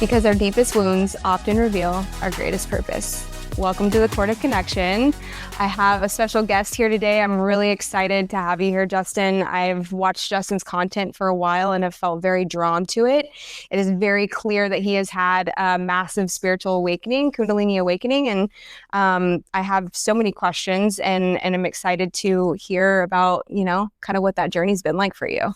because our deepest wounds often reveal our greatest purpose. Welcome to the Court of Connection. I have a special guest here today. I'm really excited to have you here, Justin. I've watched Justin's content for a while and have felt very drawn to it. It is very clear that he has had a massive spiritual awakening, Kundalini awakening, and I have so many questions and I'm excited to hear about, kind of what that journey's been like for you.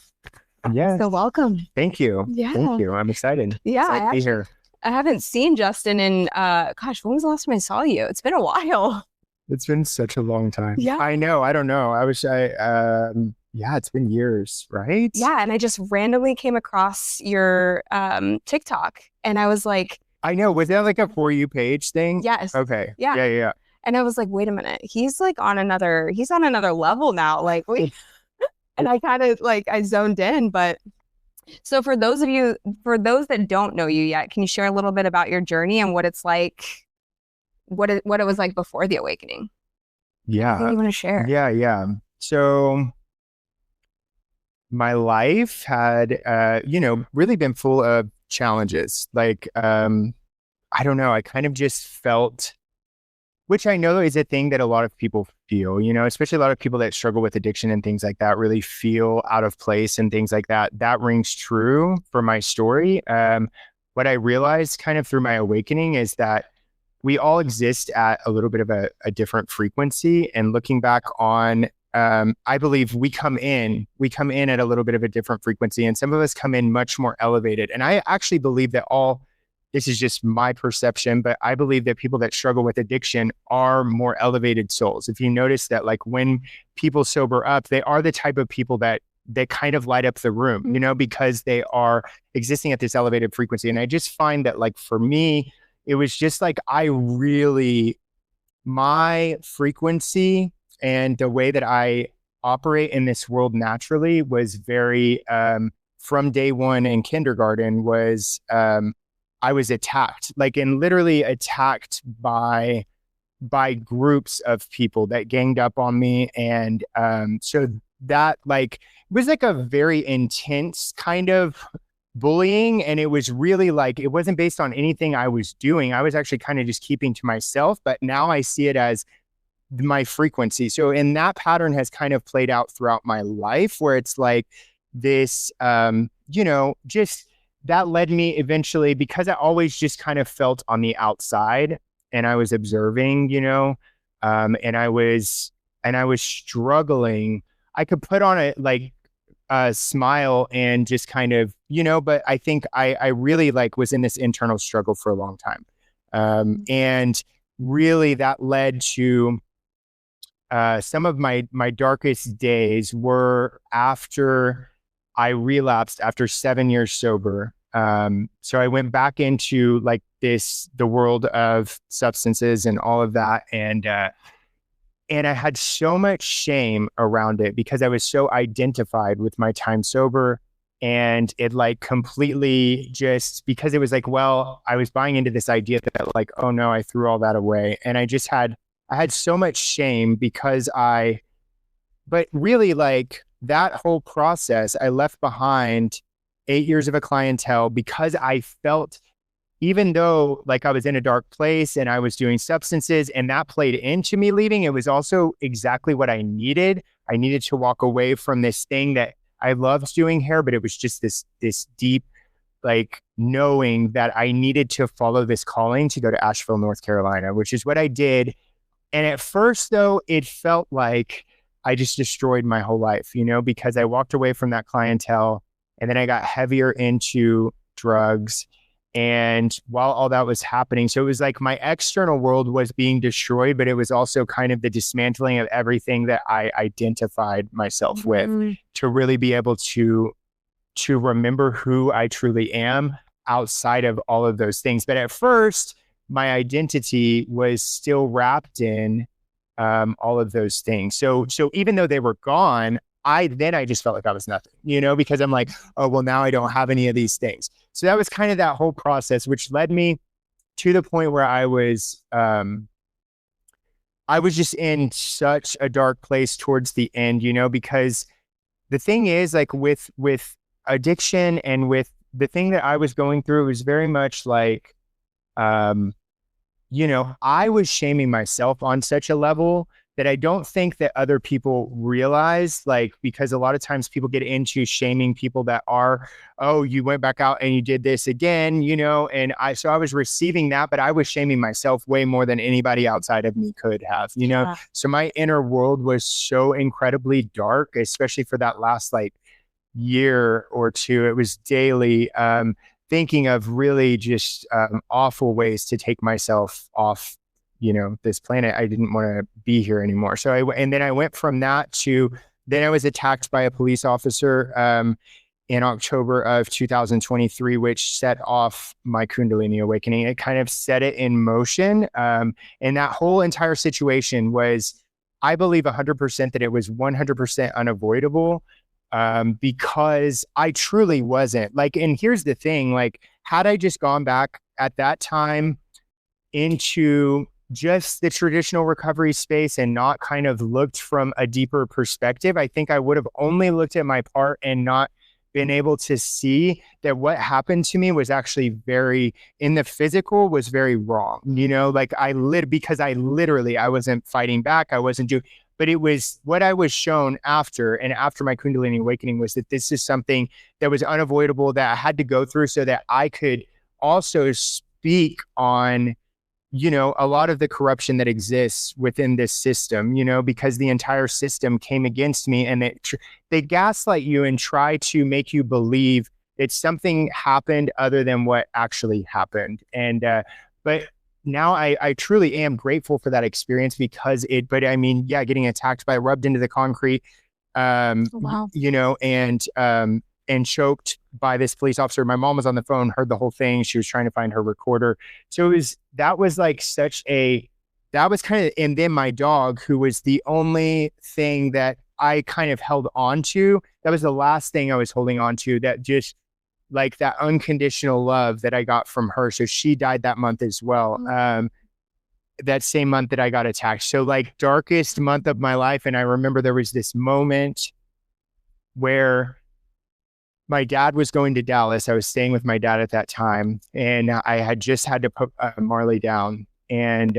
Yeah. So welcome. Thank you. Yeah. Thank you. I'm excited. Yeah. To be here. I haven't seen Justin in, when was the last time I saw you? It's been a while. It's been such a long time. Yeah. I know. I don't know. It's been years, right? Yeah. And I just randomly came across your TikTok and I was like, I know. Was that like a For You page thing? yes. Okay. Yeah. Yeah. And I was like, wait a minute. He's on another level now. And I kind of I zoned in, but so for those that don't know you yet, can you share a little bit about your journey and what it's like, what it was like before the awakening? Yeah. What do you want to share? Yeah. So my life had, really been full of challenges. I don't know. I kind of just felt, which I know is a thing that a lot of people feel, especially a lot of people that struggle with addiction and things like that really feel out of place and things like that. That rings true for my story. What I realized kind of through my awakening is that we all exist at a little bit of a different frequency. And looking back on, I believe we come in at a little bit of a different frequency, and some of us come in much more elevated. And I actually believe that this is just my perception, but I believe that people that struggle with addiction are more elevated souls. If you notice that, when people sober up, they are the type of people that they kind of light up the room, because they are existing at this elevated frequency. And I just find that, for me, it was just my frequency and the way that I operate in this world naturally was very, from day one in kindergarten was, I was attacked, and literally attacked by groups of people that ganged up on me. And so that it was a very intense kind of bullying. And it was really it wasn't based on anything I was doing. I was actually kind of just keeping to myself, but now I see it as my frequency. So, and that pattern has kind of played out throughout my life where it's this, just that led me eventually, because I always just kind of felt on the outside and I was observing, and I was struggling. I could put on a smile and just kind of, but I think I really was in this internal struggle for a long time. And really that led to some of my darkest days were after I relapsed after 7 years sober. So I went back into the world of substances and all of that. And I had so much shame around it because I was so identified with my time sober, and it completely just because it was I was buying into this idea that oh no, I threw all that away. And I had so much shame because but really that whole process, I left behind 8 years of a clientele because I felt, even though I was in a dark place and I was doing substances and that played into me leaving, it was also exactly what I needed. I needed to walk away from this thing that I loved doing hair, but it was just this deep, knowing that I needed to follow this calling to go to Asheville, North Carolina, which is what I did. And at first though, it felt like I just destroyed my whole life, because I walked away from that clientele and then I got heavier into drugs. And while all that was happening, so it was my external world was being destroyed, but it was also kind of the dismantling of everything that I identified myself with to really be able to remember who I truly am outside of all of those things. But at first, my identity was still wrapped in all of those things. So even though they were gone, I just felt like I was nothing, because I'm oh, well, now I don't have any of these things. So that was kind of that whole process, which led me to the point where I was just in such a dark place towards the end, because the thing is with addiction and with the thing that I was going through was very much like, um, I was shaming myself on such a level that I don't think that other people realize, like, because a lot of times people get into shaming people that are, oh, you went back out and you did this again, and so I was receiving that, but I was shaming myself way more than anybody outside of me could have, So my inner world was so incredibly dark, especially for that last like year or two. It was daily, thinking of really just awful ways to take myself off, this planet. I didn't want to be here anymore. And then I went from that to, then I was attacked by a police officer in October of 2023, which set off my Kundalini awakening. It kind of set it in motion. And that whole entire situation was, I believe 100% that it was 100% unavoidable. Because I truly wasn't like, and here's the thing, like, had I just gone back at that time into just the traditional recovery space and not kind of looked from a deeper perspective, I think I would have only looked at my part and not been able to see that what happened to me was actually very, in the physical, was very wrong, like because I wasn't fighting back. I wasn't doing, but it was what I was shown after my Kundalini awakening was that this is something that was unavoidable, that I had to go through so that I could also speak on, a lot of the corruption that exists within this system, because the entire system came against me, and they gaslight you and try to make you believe that something happened other than what actually happened. And, but now I truly am grateful for that experience but I mean, yeah, getting attacked by, rubbed into the concrete, Wow. And choked by this police officer. My mom was on the phone, heard the whole thing. She was trying to find her recorder. So that was kind of, and then my dog, who was the only thing that I kind of held on to. That was the last thing I was holding on to, that just like that unconditional love that I got from her. So she died that month as well. That same month that I got attacked. So like darkest month of my life. And I remember there was this moment where my dad was going to Dallas. I was staying with my dad at that time, and I had just had to put Marley down. And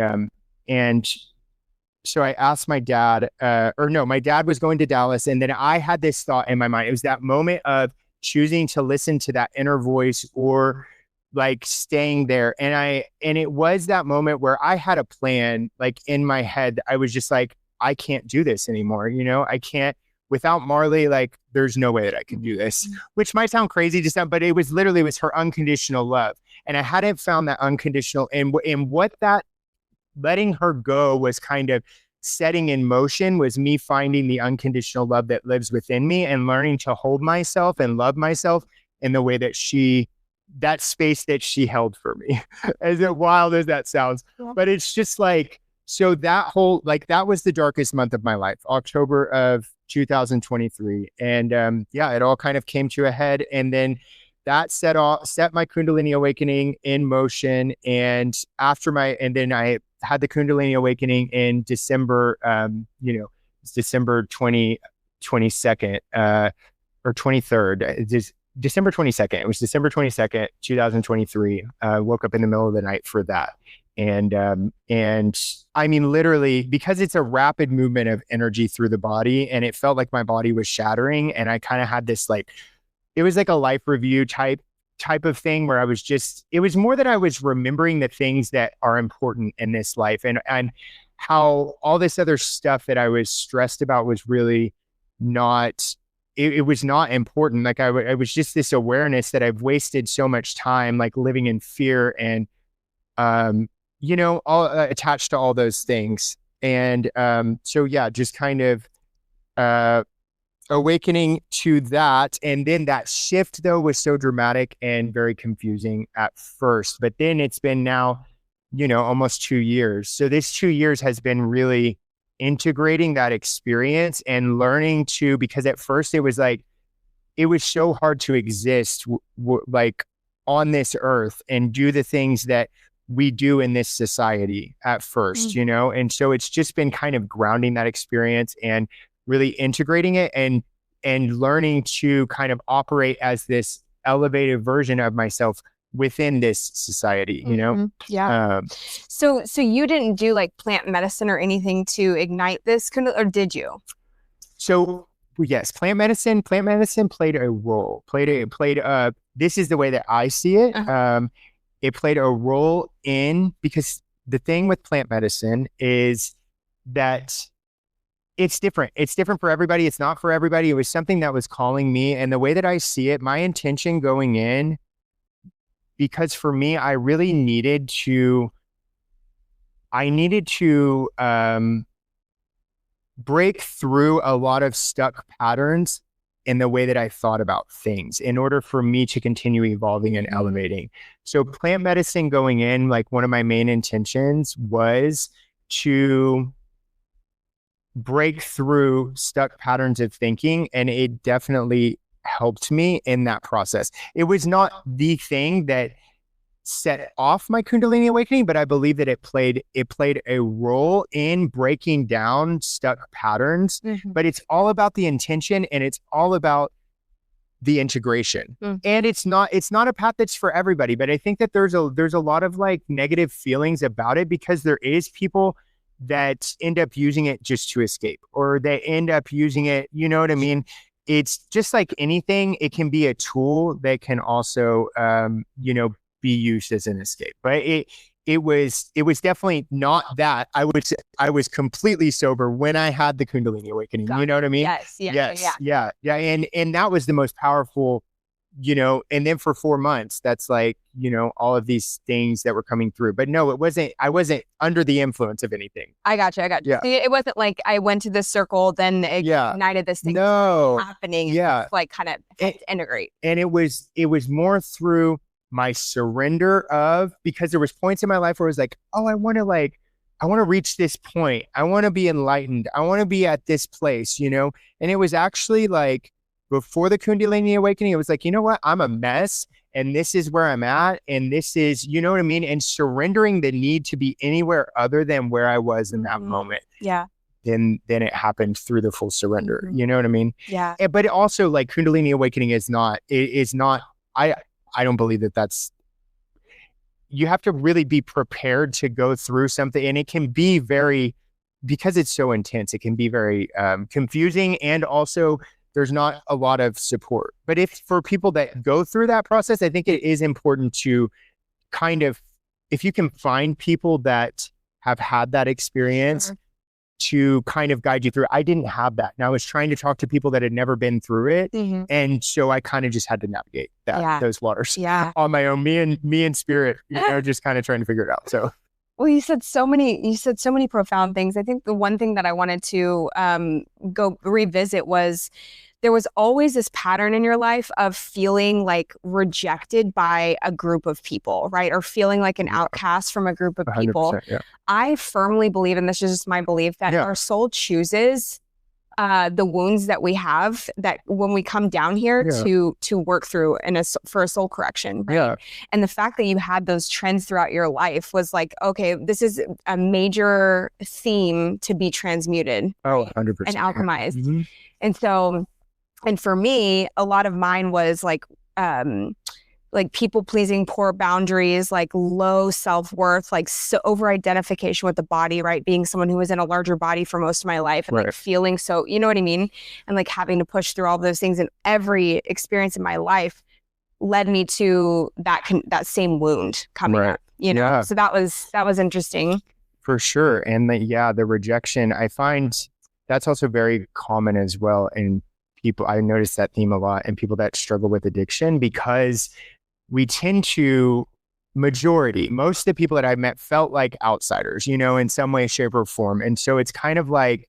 so I asked my dad, my dad was going to Dallas. And then I had this thought in my mind. It was that moment of choosing to listen to that inner voice or like staying there. And it was that moment where I had a plan, like in my head. I was just like, I can't do this anymore. I can't, without Marley, like there's no way that I can do this, which might sound crazy to some, but it was her unconditional love. And I hadn't found that unconditional, and what that letting her go was kind of setting in motion was me finding the unconditional love that lives within me and learning to hold myself and love myself in the way that that space that she held for me, as wild as that sounds. Yeah. But it's just like, so that whole, like, that was the darkest month of my life, October of 2023. And it all kind of came to a head. And then that set my Kundalini awakening in motion. And then I had the Kundalini awakening in December, December 22nd, or 23rd, December 22nd. It was December 22nd, 2023. Woke up in the middle of the night for that. And I mean, literally, because it's a rapid movement of energy through the body, and it felt like my body was shattering. And I kind of had this, like, it was like a life review type of thing where it was more that I was remembering the things that are important in this life, and how all this other stuff that I was stressed about was really not, it was not important. Like I was just this awareness that I've wasted so much time, like living in fear and, all attached to all those things. And just kind of awakening to that. And then that shift, though, was so dramatic and very confusing at first. But then it's been now, almost 2 years. So this 2 years has been really integrating that experience and learning because at first it was like, it was so hard to exist like on this earth and do the things that we do in this society at first, and so it's just been kind of grounding that experience and really integrating it and learning to kind of operate as elevated version of myself within this society, you know? Yeah. So you didn't do like plant medicine or anything to ignite this, or did you? So yes, plant medicine played a role, this is the way that I see it. It played a role because the thing with plant medicine is that it's different. It's different for everybody. It's not for everybody. It was something that was calling me. And the way that I see it, my intention going in, because for me, I really needed to break through a lot of stuck patterns in the way that I thought about things in order for me to continue evolving and elevating. So plant medicine going in, like one of my main intentions was to break through stuck patterns of thinking. And it definitely helped me in that process. It was not the thing that set off my Kundalini awakening, but I believe that it played a role in breaking down stuck patterns. But it's all about the intention, and it's all about the integration. And it's not a path that's for everybody, but I think that there's a lot of like negative feelings about it, because there is people that end up using it just to escape, or they end up using it, you know what I mean? It's just like anything. It can be a tool that can also, be used as an escape. But it was definitely not that. I was completely sober when I had the Kundalini awakening. You know what I mean? Yeah. And that was the most powerful, and then for 4 months, that's like, all of these things that were coming through. But no, I wasn't under the influence of anything. I got you. Yeah. See, it wasn't like I went to this circle, then it ignited this thing happening. Yeah. And like kind of had to integrate. And it was more through my surrender because there was points in my life where I was like, oh, I want to reach this point. I want to be enlightened. I want to be at this place, And it was actually like before the Kundalini awakening, it was like, you know what? I'm a mess, and this is where I'm at. And this is, you know what I mean? And surrendering the need to be anywhere other than where I was in that moment. Yeah. Then it happened through the full surrender. You know what I mean? Yeah. But also like Kundalini awakening is not, I don't believe that's, you have to really be prepared to go through something. And it can be because it's so intense, it can be very confusing. And also there's not a lot of support. But for people that go through that process, I think it is important to if you can find people that have had that experience, to kind of guide you through. I didn't have that. And I was trying to talk to people that had never been through it. And so I kind of just had to navigate those waters on my own, me and spirit, just kind of trying to figure it out. So, well, you said so many profound things. I think the one thing that I wanted to go revisit was there was always this pattern in your life of feeling like rejected by a group of people, right? Or feeling like an outcast from a group of people. Yeah. I firmly believe, and this is just my belief, that our soul chooses the wounds that we have, that when we come down here to work through for a soul correction, right? Yeah. And the fact that you had those trends throughout your life was like, okay, this is a major theme to be transmuted. Oh, 100%. And alchemized. And so, and for me, a lot of mine was like people pleasing, poor boundaries, like low self-worth, like over identification with the body, right? Being someone who was in a larger body for most of my life, and like feeling so, you know what I mean? And like having to push through all those things, and every experience in my life led me to that same wound coming up, So that was interesting. For sure. And the rejection, I find that's also very common as well in people. I notice that theme a lot in people that struggle with addiction, because we tend to, most of the people that I've met felt like outsiders, in some way, shape, or form. And so it's kind of like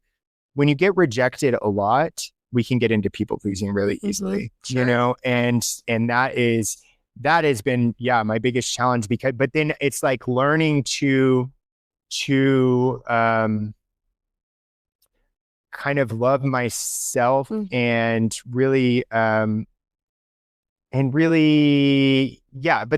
when you get rejected a lot, we can get into people pleasing really easily, and that has been, my biggest challenge, but then it's like learning to kind of love myself and really, but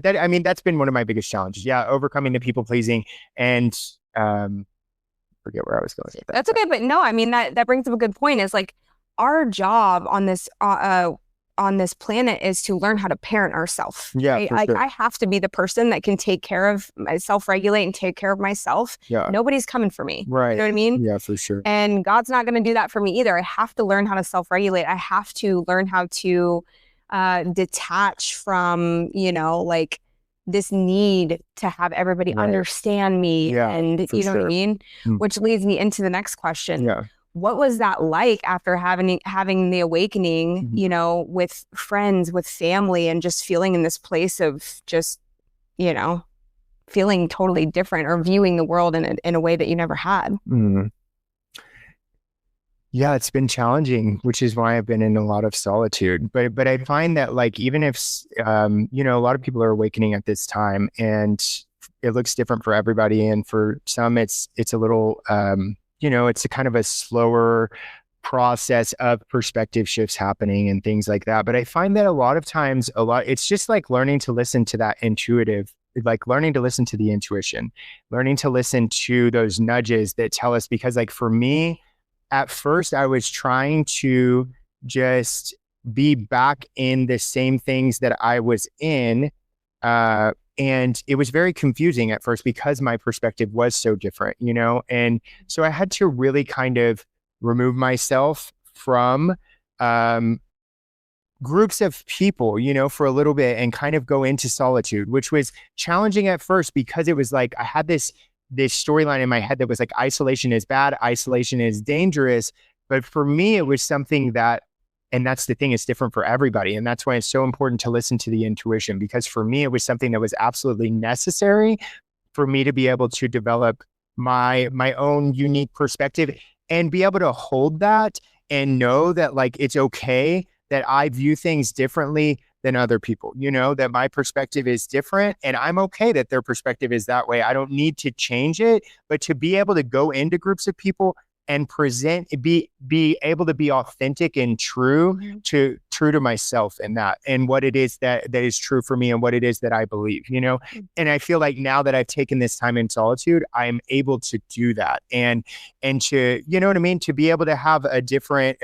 that's been one of my biggest challenges. Overcoming the people pleasing and, forget where I was going with that. That's okay. But no, that brings up a good point, is like our job on this, on this planet is to learn how to parent ourselves. Yeah, right? for Like sure. I have to be the person that can take care of myself, regulate and take care of myself. Yeah. Nobody's coming for me. Right. You know what I mean? Yeah, for sure. And God's not going to do that for me either. I have to learn how to self-regulate. I have to learn how to detach from, like this need to have everybody understand me. Yeah, And you know what I mean? Which leads me into the next question. Yeah. What was that like after having the awakening, with friends, with family, and just feeling in this place of just, feeling totally different or viewing the world in a way that you never had? Yeah, it's been challenging, which is why I've been in a lot of solitude. But I find that like even if a lot of people are awakening at this time, and it looks different for everybody, and for some it's a little it's a kind of a slower process of perspective shifts happening and things like that. But I find that a lot of times it's just like learning to listen to that intuitive, like learning to listen to the intuition, learning to listen to those nudges that tell us, because like for me, at first, I was trying to just be back in the same things that I was in. And it was very confusing at first because my perspective was so different, And so I had to really kind of remove myself from groups of people, for a little bit, and kind of go into solitude, which was challenging at first because it was like I had this storyline in my head that was like isolation is bad, isolation is dangerous. But for me, it was something that, and that's the thing, it's different for everybody. And that's why it's so important to listen to the intuition, because for me, it was something that was absolutely necessary for me to be able to develop my own unique perspective and be able to hold that and know that like, it's okay that I view things differently than other people, that my perspective is different, and I'm okay that their perspective is that way. I don't need to change it, but to be able to go into groups of people and be able to be authentic and true to myself, and what it is that is true for me and what it is that I believe, And I feel like now that I've taken this time in solitude, I'm able to do that, and to, to be able to have a different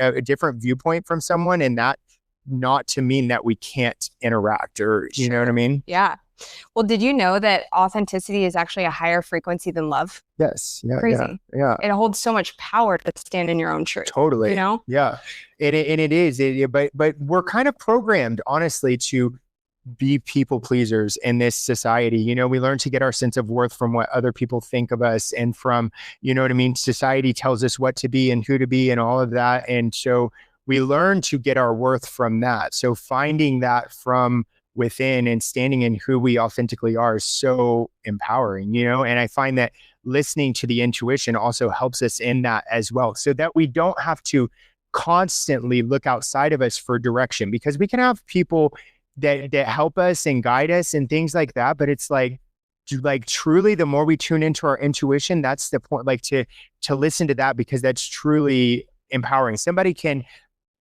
viewpoint from someone, and that not to mean that we can't interact, or you know what I mean? Yeah. Well, did you know that authenticity is actually a higher frequency than love? Yes. Yeah. Crazy. Yeah. It holds so much power to stand in your own truth. Totally. Yeah. And it is. But we're kind of programmed, honestly, to be people pleasers in this society. We learn to get our sense of worth from what other people think of us, and from, society tells us what to be and who to be and all of that. And so we learn to get our worth from that. So finding that from within and standing in who we authentically are is so empowering, And I find that listening to the intuition also helps us in that as well, so that we don't have to constantly look outside of us for direction, because we can have people that help us and guide us and things like that. But it's like truly, the more we tune into our intuition, that's the point, like to listen to that, because that's truly empowering. Somebody can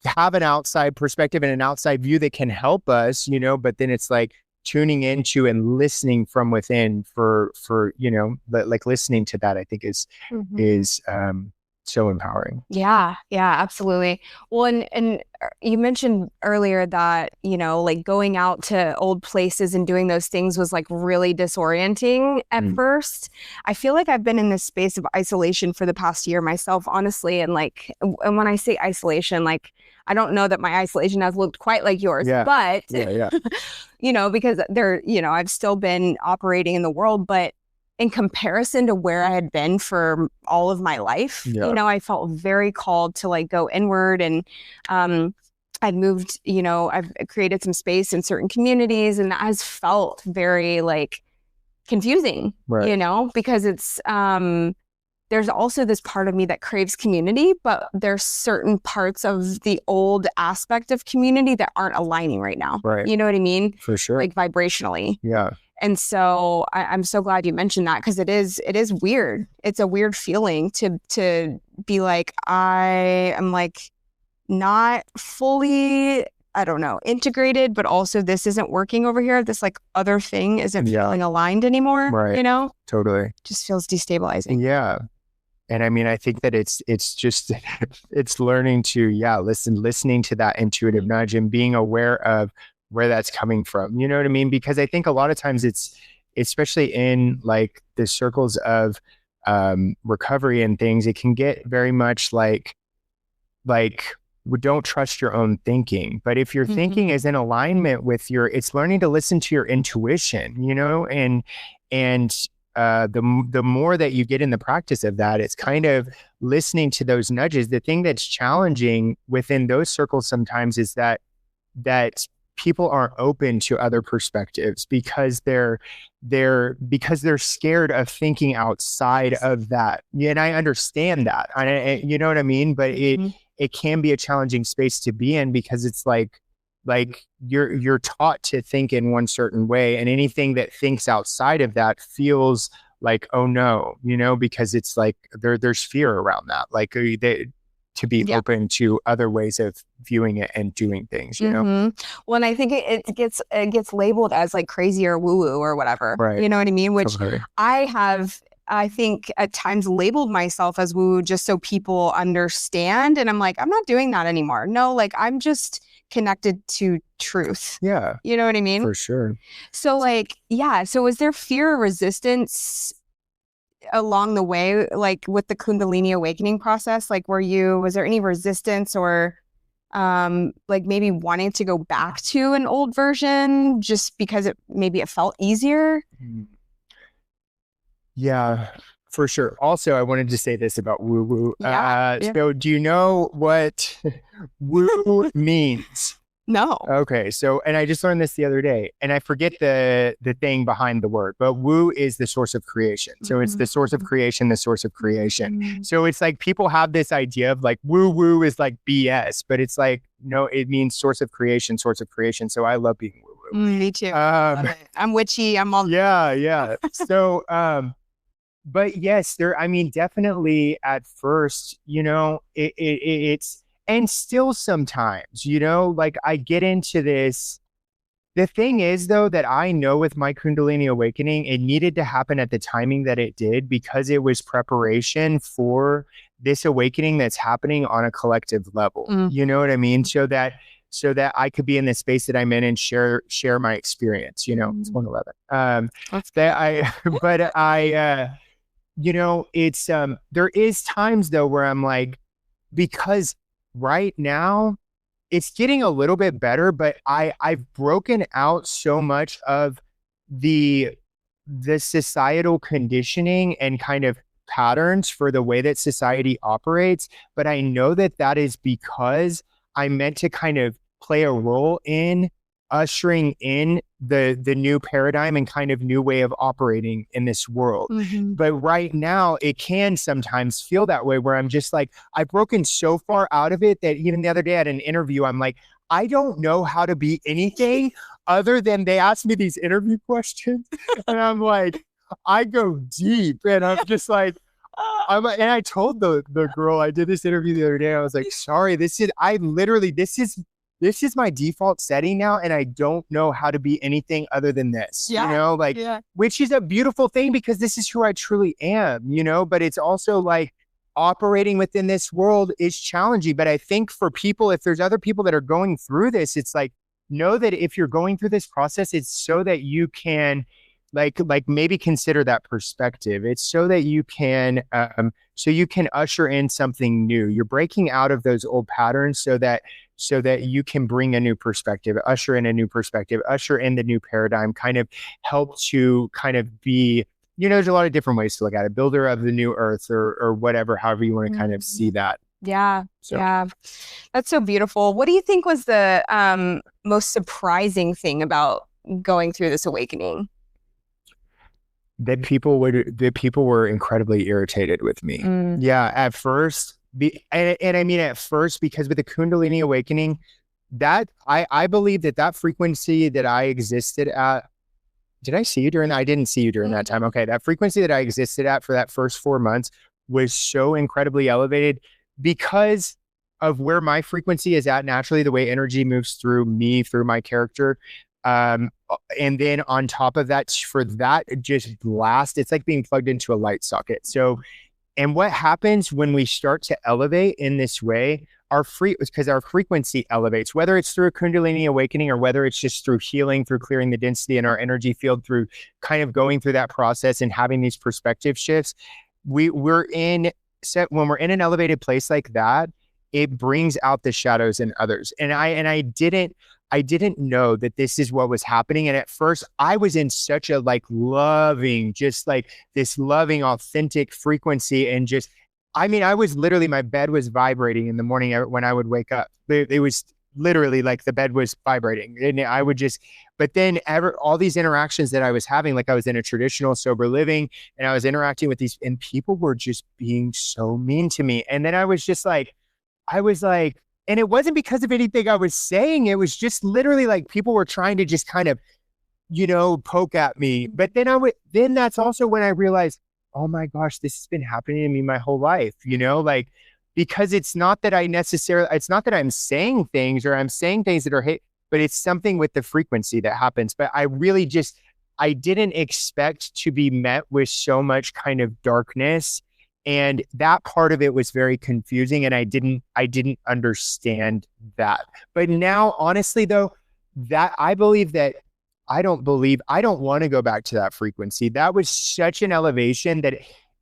have an outside perspective and an outside view that can help us, but then it's like tuning into and listening from within for like listening to that, I think is so empowering. Yeah, absolutely. Well, and you mentioned earlier that, like going out to old places and doing those things was like really disorienting at first. I feel like I've been in this space of isolation for the past year myself, honestly. And when I say isolation, like, I don't know that my isolation has looked quite like yours, but, because I've still been operating in the world, but in comparison to where I had been for all of my life, I felt very called to like go inward, and I've moved, I've created some space in certain communities, and that has felt very like confusing, because it's, there's also this part of me that craves community, but there's certain parts of the old aspect of community that aren't aligning right now. Right. You know what I mean? For sure. Like vibrationally. Yeah. And so I'm so glad you mentioned that, because it is weird. It's a weird feeling to be like, I am like not fully, I don't know, integrated, but also this isn't working over here. This like other thing isn't feeling aligned anymore. Right. You know? Totally. Just feels destabilizing. Yeah. And I mean, I think that it's just it's learning to, listening to that intuitive nudge and being aware of where that's coming from. You know what I mean? Because I think a lot of times it's, especially in like the circles of recovery and things, it can get very much like don't trust your own thinking. But if your thinking is in alignment with it's learning to listen to your intuition, you know, and the more that you get in the practice of that, it's kind of listening to those nudges. The thing that's challenging within those circles sometimes is that people aren't open to other perspectives because they're scared of thinking outside of that. Yeah, and I understand that. You know what I mean? But it can be a challenging space to be in because it's like you're taught to think in one certain way, and anything that thinks outside of that feels like, oh no, you know, because it's like there's fear around that, like to be open to other ways of viewing it and doing things, you know? Well, and I think it gets labeled as like crazy or woo woo or whatever, right? You know what I mean? Which totally. I think at times labeled myself as woo just so people understand. And I'm like, I'm not doing that anymore. No, like I'm just connected to truth. Yeah. You know what I mean? For sure. So like, yeah. So was there fear or resistance along the way, like with the Kundalini awakening process? Like, was there any resistance or like maybe wanting to go back to an old version just because maybe it felt easier? Yeah, for sure. Also, I wanted to say this about woo woo. Yeah. So do you know what woo means? No. Okay. So, and I just learned this the other day, and I forget the thing behind the word, but woo is the source of creation. So it's the source of creation, the source of creation. So it's like people have this idea of like woo woo is like BS, but it's like, no, it means source of creation, source of creation. So I love being woo woo. Me too. I'm witchy. I'm all. Yeah. So, but yes, I mean, definitely at first, you know, it's, and still sometimes, you know, like I get into this. The thing is, though, that I know with my Kundalini awakening, it needed to happen at the timing that it did because it was preparation for this awakening that's happening on a collective level. You know what I mean? So that I could be in the space that I'm in and share my experience. You know, it's 111. You know, it's there is times though where I'm like, because right now it's getting a little bit better, but I've broken out so much of the societal conditioning and kind of patterns for the way that society operates. But I know that is because I meant to kind of play a role in ushering in the new paradigm and kind of new way of operating in this world. But right now it can sometimes feel that way where I'm just like, I've broken so far out of it that even the other day at an interview, I'm like, I don't know how to be anything other than they asked me these interview questions. And I'm like, I go deep and I'm just like, and I told the girl I did this interview the other day, I was like, sorry, this is my default setting now, and I don't know how to be anything other than this, you know, like, which is a beautiful thing because this is who I truly am, you know, but it's also like operating within this world is challenging. But I think for people, if there's other people that are going through this, it's like, know that if you're going through this process, it's so that you can like maybe consider that perspective. It's so that you can usher in something new. You're breaking out of those old patterns so that you can bring a new perspective, usher in a new perspective, usher in the new paradigm, kind of help to kind of be, you know, there's a lot of different ways to look at it, builder of the new earth or whatever, however you want to kind of see that. Yeah. That's so beautiful. What do you think was the most surprising thing about going through this awakening? That people were incredibly irritated with me. Yeah, at first, and I mean at first, because with the Kundalini awakening, that I believe that frequency that I existed at. Did I see you during that? I didn't see you during that time. Okay, that frequency that I existed at for that first 4 months was so incredibly elevated because of where my frequency is at naturally, the way energy moves through me, through my character. And then on top of that, for that just blast, it's like being plugged into a light socket. So And what happens when we start to elevate in this way, because our frequency elevates, whether it's through a Kundalini awakening or whether it's just through healing, through clearing the density in our energy field, through kind of going through that process and having these perspective shifts. When we're in an elevated place like that, it brings out the shadows in others. And I didn't know that this is what was happening. And at first I was in such a like loving, just like this loving, authentic frequency. And just, I mean, I was literally, my bed was vibrating in the morning when I would wake up. It was literally like the bed was vibrating. And I would just, but then all these interactions that I was having, like I was in a traditional sober living and I was interacting with these, and people were just being so mean to me. And then I was like, and it wasn't because of anything I was saying. It was just literally like people were trying to just kind of, poke at me. But then that's also when I realized, oh my gosh, this has been happening to me my whole life, like, because it's not that I'm saying things or I'm saying things that are hate, but it's something with the frequency that happens. But I didn't expect to be met with so much kind of darkness. And that part of it was very confusing. And I didn't understand that. But now, honestly, though, that I don't want to go back to that frequency. That was such an elevation that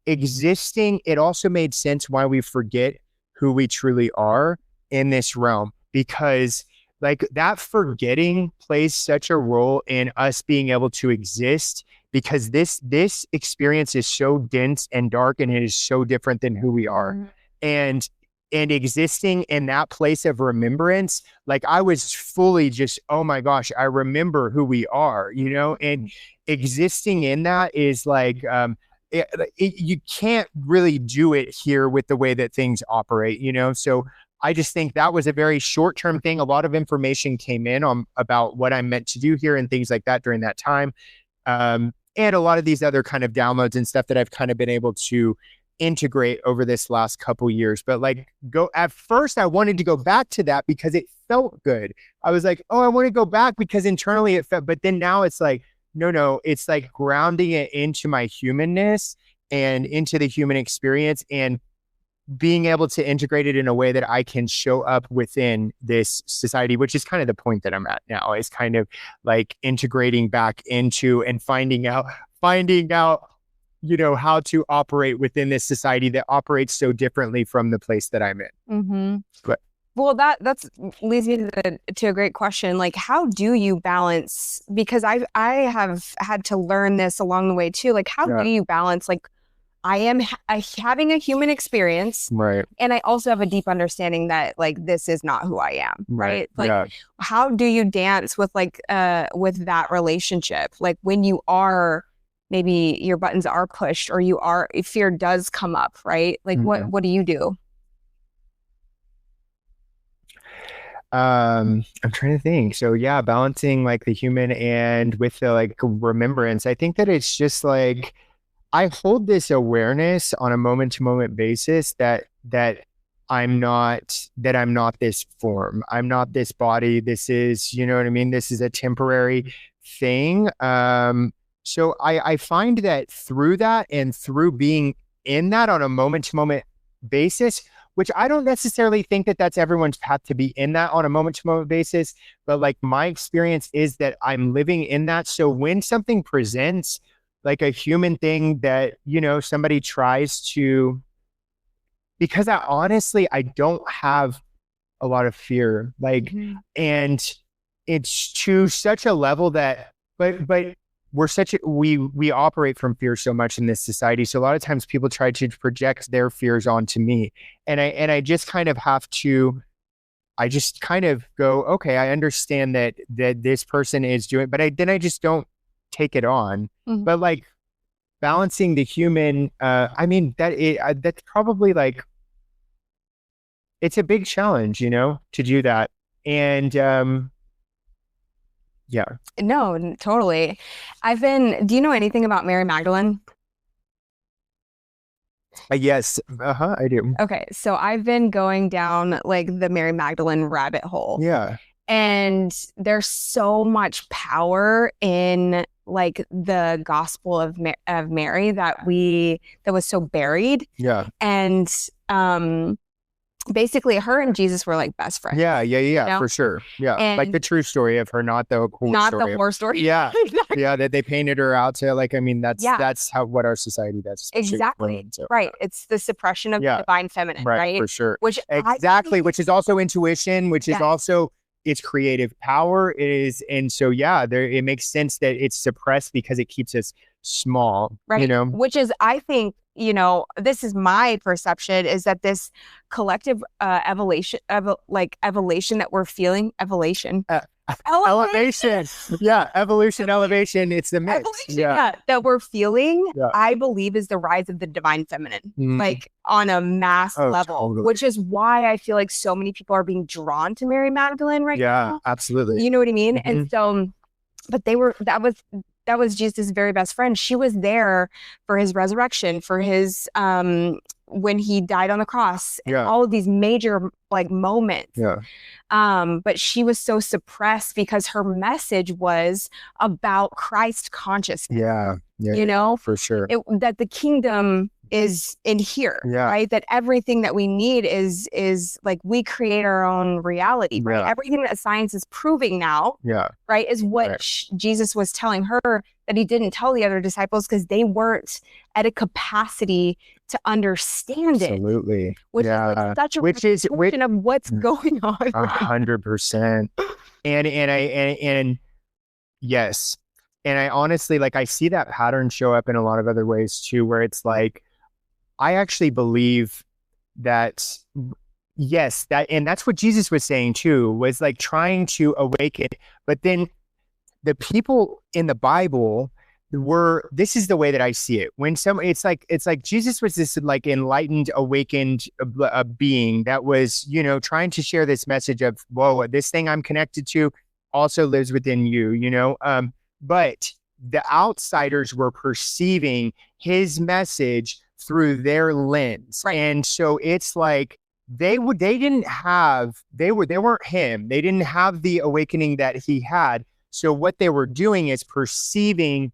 existing, it also made sense why we forget who we truly are in this realm, because like that forgetting plays such a role in us being able to exist, because this experience is so dense and dark and it is so different than who we are. And existing in that place of remembrance, like I was fully just, oh my gosh, I remember who we are, and existing in that is like, you can't really do it here with the way that things operate, So I just think that was a very short-term thing. A lot of information came in about what I'm meant to do here and things like that during that time. And a lot of these other kind of downloads and stuff that I've kind of been able to integrate over this last couple years. But at first I wanted to go back to that because it felt good. I was like, oh, I want to go back because internally it felt, but then now it's like, no, it's like grounding it into my humanness and into the human experience and being able to integrate it in a way that I can show up within this society, which is kind of the point that I'm at now, is kind of like integrating back into and finding out, how to operate within this society that operates so differently from the place that I'm in. Mm-hmm. But well, that's leads me to a great question. Like, how do you balance? Because I have had to learn this along the way too. Like, how do you balance? Like, I am having a human experience, right? And I also have a deep understanding that like this is not who I am, right? Like, how do you dance with with that relationship? Like when you are, maybe your buttons are pushed or if fear does come up, right? Like what do you do? I'm trying to think. So yeah, balancing like the human and with the like remembrance. I think that it's just like I hold this awareness on a moment to moment basis that I'm not this form. I'm not this body. This is, you know what I mean? This is a temporary thing. So I find that through that and through being in that on a moment to moment basis, which I don't necessarily think that that's everyone's path to be in that on a moment to moment basis. But like my experience is that I'm living in that. So when something presents like a human thing that, somebody tries to, because I don't have a lot of fear, like, and it's to such a level that, but we operate from fear so much in this society. So a lot of times people try to project their fears onto me. And I just kind of have to, I just kind of go, okay, I understand that this person is doing, but I just don't take it on. But like balancing the human, that's probably like, it's a big challenge, to do that. And, yeah. No, totally. Do you know anything about Mary Magdalene? Yes. I do. Okay. So I've been going down like the Mary Magdalene rabbit hole. Yeah. And there's so much power in like the gospel of Mary that was so buried. Yeah. And basically her and Jesus were like best friends. Yeah, you know? for sure. Yeah. And like the true story of her, not the horror story. Yeah. Exactly. Yeah, that they painted her out to, like, I mean, that's what our society does. Exactly. Women, so. Right. It's the suppression of the divine feminine, right? For sure. Which which is also intuition, which is also its creative power. And so it makes sense that it's suppressed because it keeps us small, right? You know, which is, I think, this is my perception, is that this collective elevation that we're feeling, elevation. Yeah, evolution, elevation. It's the mix. That we're feeling, I believe, is the rise of the divine feminine, like on a mass level, totally. Which is why I feel like so many people are being drawn to Mary Magdalene right now. Yeah, absolutely. You know what I mean? And so, but that was Jesus' very best friend. She was there for his resurrection, for his when he died on the cross, and all of these major like moments. Yeah. But she was so suppressed because her message was about Christ consciousness. Yeah. For sure. That the kingdom is in here, right? That everything that we need is like, we create our own reality, right? Everything that science is proving now, right, is what Jesus was telling her that he didn't tell the other disciples, because they weren't at a capacity to understand it. Absolutely. Which is like such a reflection of what's going on. 100%. And yes. And I honestly, like, I see that pattern show up in a lot of other ways too, where it's like, I actually believe that, yes, and that's what Jesus was saying too, was like trying to awaken. But then the people in the Bible this is the way that I see it. When it's like Jesus was this like enlightened, awakened being that was, trying to share this message of, whoa, this thing I'm connected to also lives within you, but the outsiders were perceiving his message through their lens. Right. And so it's like they weren't him. They didn't have the awakening that he had. So what they were doing is perceiving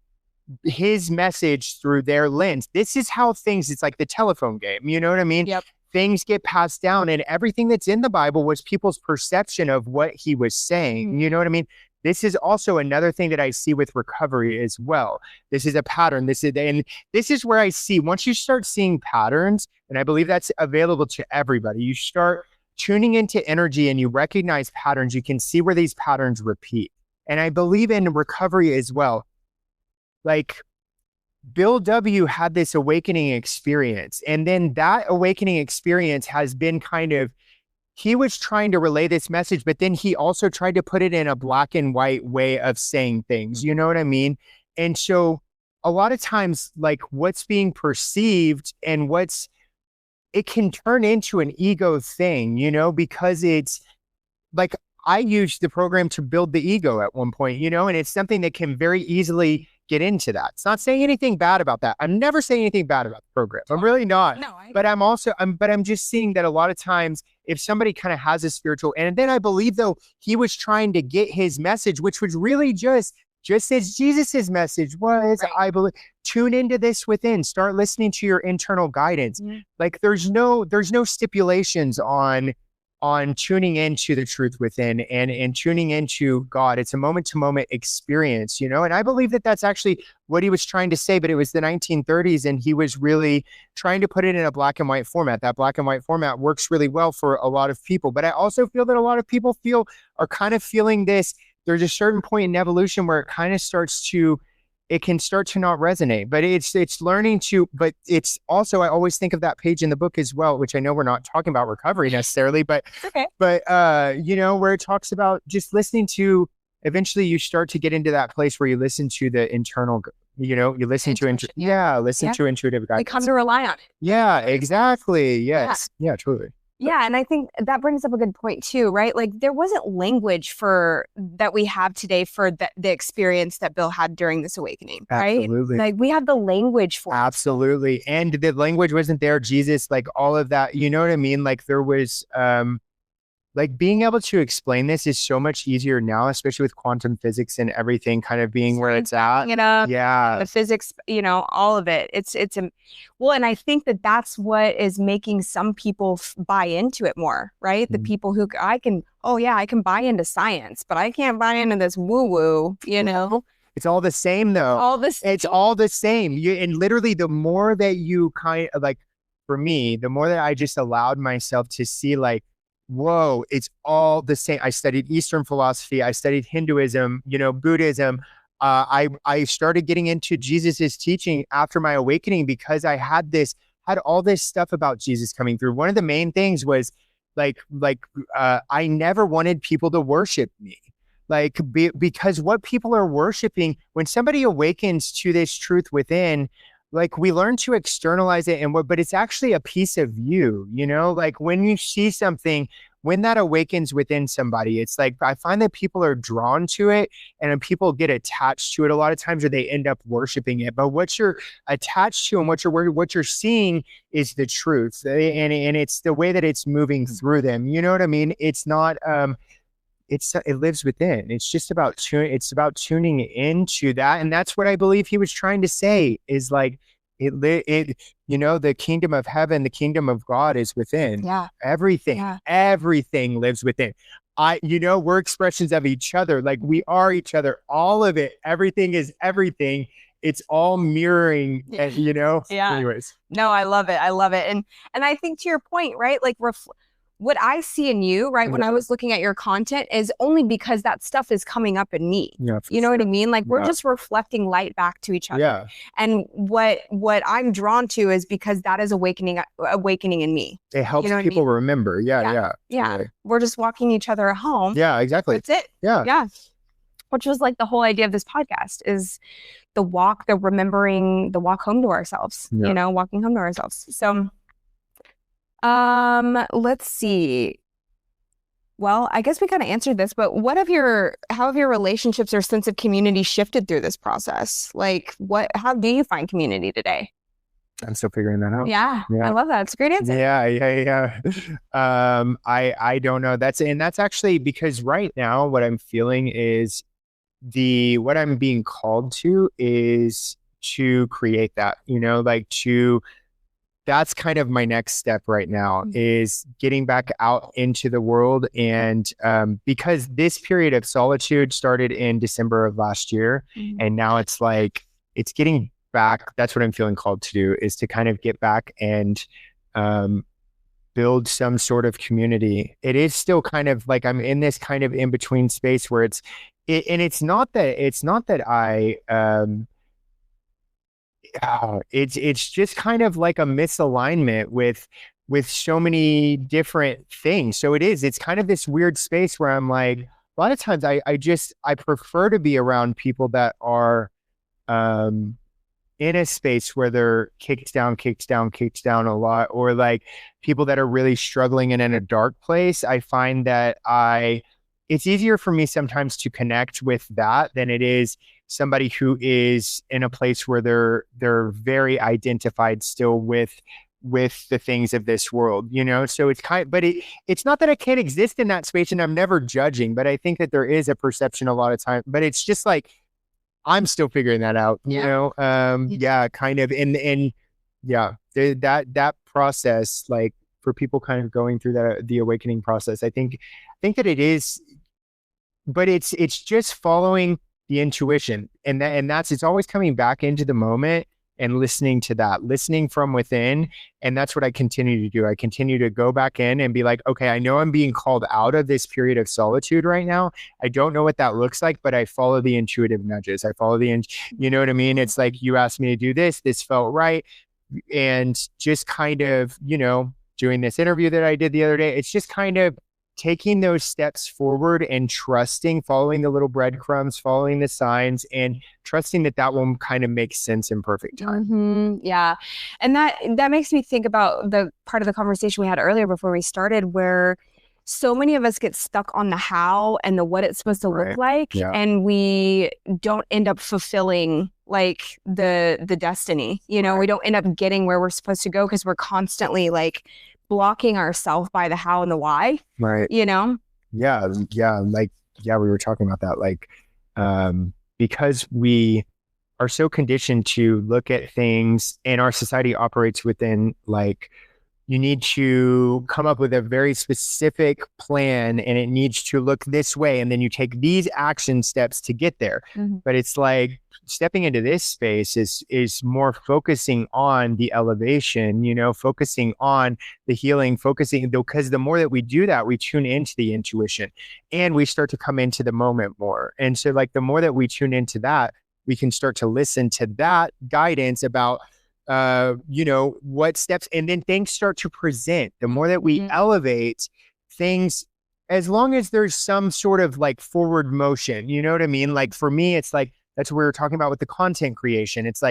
his message through their lens. This is how it's like the telephone game. You know what I mean? Yep. Things get passed down, and everything that's in the Bible was people's perception of what he was saying. You know what I mean? This is also another thing that I see with recovery as well. This is a pattern. This is where I see, once you start seeing patterns, and I believe that's available to everybody, you start tuning into energy and you recognize patterns, you can see where these patterns repeat. And I believe in recovery as well. Like, Bill W. had this awakening experience, and then that awakening experience has been he was trying to relay this message, but then he also tried to put it in a black and white way of saying things. You know what I mean? And so a lot of times, like, what's being perceived and it can turn into an ego thing, because it's like, I used the program to build the ego at one point, and it's something that can very easily get into that. It's not saying anything bad about that. I'm never saying anything bad about the program. I'm really not. No, but I'm just seeing that a lot of times, if somebody kind of has a spiritual, and then I believe though, he was trying to get his message, which was really just as Jesus's message was, right. I believe, tune into this within, start listening to your internal guidance. Mm-hmm. Like there's no stipulations on tuning into the truth within and tuning into God. It's a moment-to-moment experience, and I believe that that's actually what he was trying to say, but it was the 1930s, and he was really trying to put it in a black and white format. That black and white format works really well for a lot of people, but I also feel that a lot of people are kind of feeling this. There's a certain point in evolution where it kind of it can start to not resonate, but it's learning to, but it's also, I always think of that page in the book as well, which I know we're not talking about recovery necessarily, but, okay. But, where it talks about just listening to, eventually you start to get into that place where you listen to the internal, you listen to, to intuitive guidance. You come to rely on it. Yeah, exactly. Yes. Yeah, truly. Yeah. And I think that brings up a good point too, right? Like there wasn't language that we have today for the experience that Bill had during this awakening, right? Absolutely. Like we have the language for it. Absolutely. And the language wasn't there. Jesus, like all of that, you know what I mean? Like there was, like being able to explain this is so much easier now, especially with quantum physics and everything kind of being where it's at. It up, Yeah. the physics, all of it. Well, and I think that that's what is making some people buy into it more, right? The people who I can buy into science, but I can't buy into this woo-woo, It's all the same though. It's all the same. And literally the more that you kind of like, for me, the more that I just allowed myself to see like, whoa, it's all the same. I studied Eastern philosophy. I studied Hinduism, Buddhism. I started getting into Jesus's teaching after my awakening because I had all this stuff about Jesus coming through. One of the main things was I never wanted people to worship me. Because what people are worshiping, when somebody awakens to this truth within, like we learn to externalize it but it's actually a piece of you, like when you see something, when that awakens within somebody, it's like, I find that people are drawn to it and people get attached to it a lot of times, or they end up worshiping it. But what you're attached to and what you're seeing is the truth. And it's the way that it's moving through them. You know what I mean? It's not, it lives within. It's just about tuning into that. And that's what I believe he was trying to say is like, the kingdom of heaven, the kingdom of God is within. Yeah. Everything lives within. We're expressions of each other. Like we are each other, all of it. Everything is everything. It's all mirroring, Yeah. Anyways. No, I love it. And I think to your point, right? Like what I see in you, right, when I was looking at your content is only because that stuff is coming up in me. Yeah, you know what I mean? Like we're just reflecting light back to each other. Yeah. And what I'm drawn to is because that is awakening in me. It helps people remember. Yeah. Totally. We're just walking each other home. Yeah, exactly. That's it. Yeah. Which was like the whole idea of this podcast is the walk home to ourselves, walking home to ourselves. So let's see. Well, I guess we kind of answered this, but how have your relationships or sense of community shifted through this process? Like how do you find community today? I'm still figuring that out. Yeah. I love that. It's a great answer. Yeah. I don't know. That's actually because right now what I'm feeling is what I'm being called to is to create that, that's kind of my next step right now is getting back out into the world. And because this period of solitude started in December of last year, and now it's like, it's getting back. That's what I'm feeling called to do, is to kind of get back and build some sort of community. It is still kind of like I'm in this kind of in between space where it's not that I it's just kind of like a misalignment with so many different things. So it's kind of this weird space where I'm like, a lot of times I prefer to be around people that are in a space where they're kicked down a lot, or like people that are really struggling and in a dark place. I find that it's easier for me sometimes to connect with that than it is somebody who is in a place where they're very identified still with the things of this world, so it's but it's not that I can't exist in that space, and I'm never judging, but I think that there is a perception a lot of time, but it's just like, I'm still figuring that out, kind of. And that process, like for people kind of going through the awakening process, I think that it is, but it's just following the intuition, and it's always coming back into the moment and listening from within. And that's what I continue to do. I continue to go back in and be like, okay, I know I'm being called out of this period of solitude right now. I don't know what that looks like, but I follow the intuitive nudges. I follow you know what I mean? It's like, you asked me to do this felt right. And just kind of, doing this interview that I did the other day, it's just kind of taking those steps forward and trusting, following the little breadcrumbs, following the signs, and trusting that will kind of make sense in perfect time. Yeah. And that makes me think about the part of the conversation we had earlier before we started, where so many of us get stuck on the how and the what it's supposed to look like. Yeah. And we don't end up fulfilling like the destiny, we don't end up getting where we're supposed to go because we're constantly like blocking ourselves by the how and the why, Right. you know? Yeah. Yeah. We were talking about that. Because we are so conditioned to look at things and our society operates within you need to come up with a very specific plan and it needs to look this way. And then you take these action steps to get there. Mm-hmm. But it's like stepping into this space is more focusing on the elevation, focusing on the healing, because the more that we do that, we tune into the intuition and we start to come into the moment more. And so the more that we tune into that, we can start to listen to that guidance about what steps, and then things start to present. The more that we elevate things, as long as there's some sort of forward motion, you know what I mean? For me, it's that's what we were talking about with the content creation. It's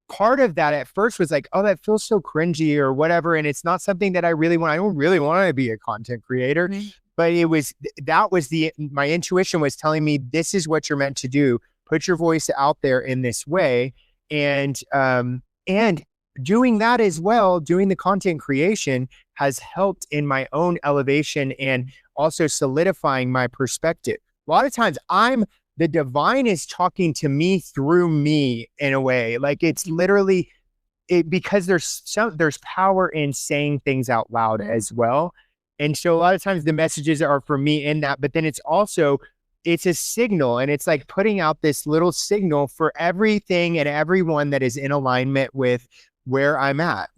part of that at first was oh, that feels so cringy or whatever. And it's not something that I really want. I don't really want to be a content creator, but my intuition was telling me, this is what you're meant to do. Put your voice out there in this way. And doing that as well, doing the content creation has helped in my own elevation and also solidifying my perspective. A lot of times the divine is talking to me through me in a way. It's literally because there's power in saying things out loud as well. And so a lot of times the messages are for me in that, but then it's a signal, and it's putting out this little signal for everything and everyone that is in alignment with where I'm at,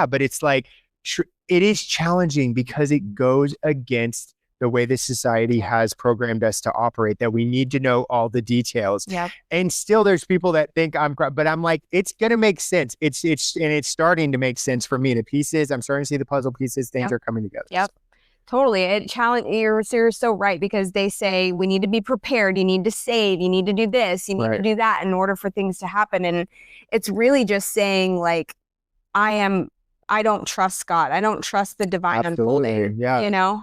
but it's it is challenging because it goes against the way the society has programmed us to operate, that we need to know all the details. Yep. And still there's people that think but I'm it's going to make sense. It's starting to make sense for me. The pieces, I'm starting to see the puzzle pieces, things are coming together. Yep. Totally. You're so right, because they say we need to be prepared. You need to save. You need to do this. You need to do that in order for things to happen. And it's really just saying I don't trust God. I don't trust the divine unfolding. Yeah.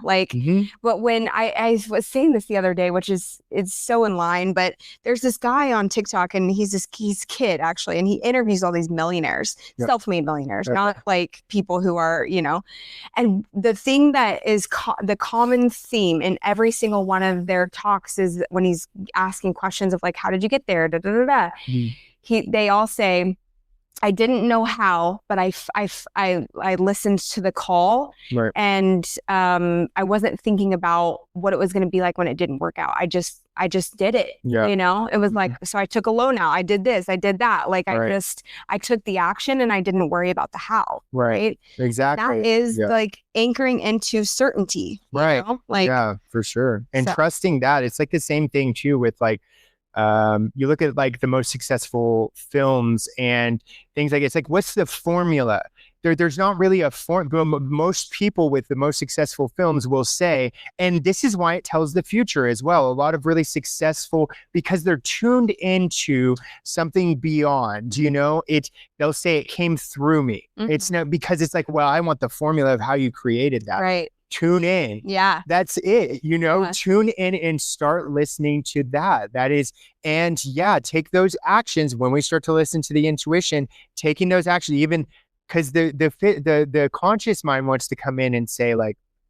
But when I was saying this the other day, which is, it's so in line, but there's this guy on TikTok, and he's a kid actually, and he interviews all these millionaires, self-made millionaires, not people who are, and the thing that is the common theme in every single one of their talks is when he's asking questions of how did you get there? Da, da, da, da. They all say, I didn't know how, but I listened to the call, and I wasn't thinking about what it was going to be like when it didn't work out. I just did it. Yeah. It was so I took a loan out. I did this. I did that. I took the action, and I didn't worry about the how. Right. Exactly. That is anchoring into certainty. Right. Yeah, for sure. And trusting that. It's the same thing too with you look at the most successful films and things it's what's the formula? There's not really a most people with the most successful films will say, and this is why it tells the future as well. A lot of really successful, because they're tuned into something beyond, they'll say it came through me. It's not because it's well, I want the formula of how you created that. Right. Tune in. Yeah. That's it. Tune in and start listening to that. That is, and take those actions when we start to listen to the intuition, taking those actions, even because the conscious mind wants to come in and say